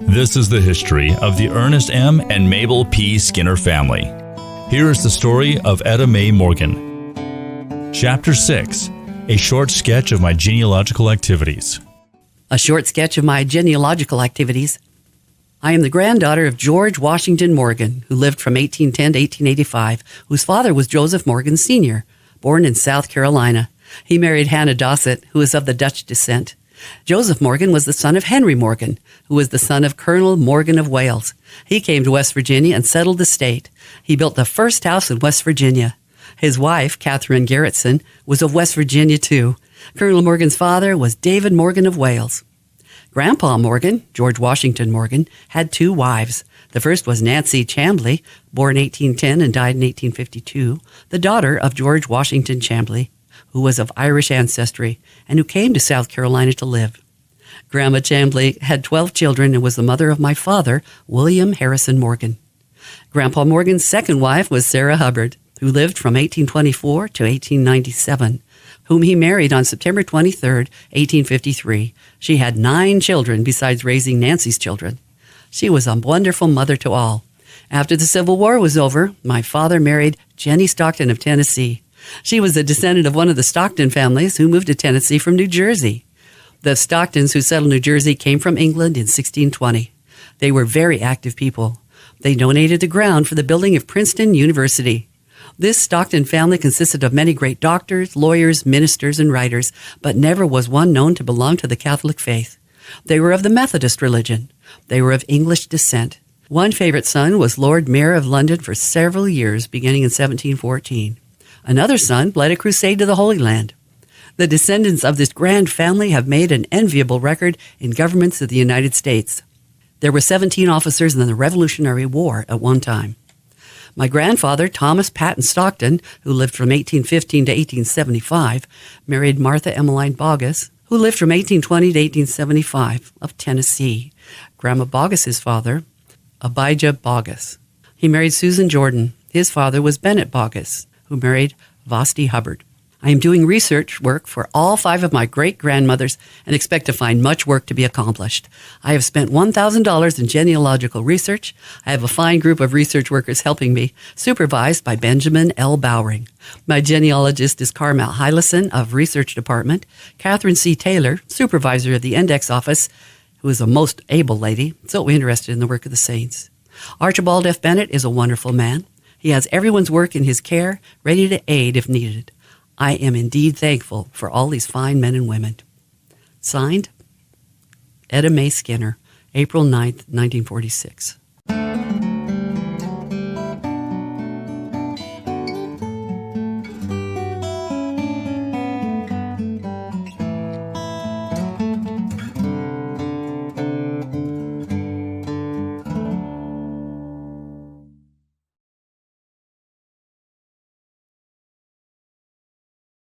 This is the history of the Ernest M. and Mabel P. Skinner family. Here is the story of Etta Mae Morgan. Chapter 6, a short sketch of my genealogical activities. A short sketch of my genealogical activities. I am the granddaughter of George Washington Morgan, who lived from 1810 to 1885, whose father was Joseph Morgan Sr., born in South Carolina. He married Hannah Dossett, who is of the Dutch descent. Joseph Morgan was the son of Henry Morgan, who was the son of Colonel Morgan of Wales. He came to West Virginia and settled the state. He built the first house in West Virginia. His wife, Catherine Garretson, was of West Virginia, too. Colonel Morgan's father was David Morgan of Wales. Grandpa Morgan, George Washington Morgan, had two wives. The first was Nancy Chambly, born 1810 and died in 1852, the daughter of George Washington Chambly, who was of Irish ancestry and who came to South Carolina to live. Grandma Chambly had 12 children and was the mother of my father, William Harrison Morgan. Grandpa Morgan's second wife was Sarah Hubbard, who lived from 1824 to 1897, whom he married on September 23, 1853. She had 9 children besides raising Nancy's children. She was a wonderful mother to all. After the Civil War was over, my father married Jenny Stockton of Tennessee. She was a descendant of one of the Stockton families who moved to Tennessee from New Jersey. The Stocktons who settled New Jersey came from England in 1620. They were very active people. They donated the ground for the building of Princeton University. This Stockton family consisted of many great doctors, lawyers, ministers, and writers, but never was one known to belong to the Catholic faith. They were of the Methodist religion. They were of English descent. One favorite son was Lord Mayor of London for several years, beginning in 1714. Another son led a crusade to the Holy Land. The descendants of this grand family have made an enviable record in governments of the United States. There were 17 officers in the Revolutionary War at one time. My grandfather, Thomas Patton Stockton, who lived from 1815 to 1875, married Martha Emmeline Boggess, who lived from 1820 to 1875, of Tennessee. Grandma Boggess's father, Abijah Boggess. He married Susan Jordan. His father was Bennett Boggess, who married Vasti Hubbard. I am doing research work for all 5 of my great-grandmothers and expect to find much work to be accomplished. I have spent $1,000 in genealogical research. I have a fine group of research workers helping me, supervised by Benjamin L. Bowring. My genealogist is Carmel Hylison of Research Department, Catherine C. Taylor, supervisor of the Index Office, who is a most able lady, so interested in the work of the saints. Archibald F. Bennett is a wonderful man. He has everyone's work in his care, ready to aid if needed. I am indeed thankful for all these fine men and women. Signed, Etta Mae Skinner, April 9th, 1946.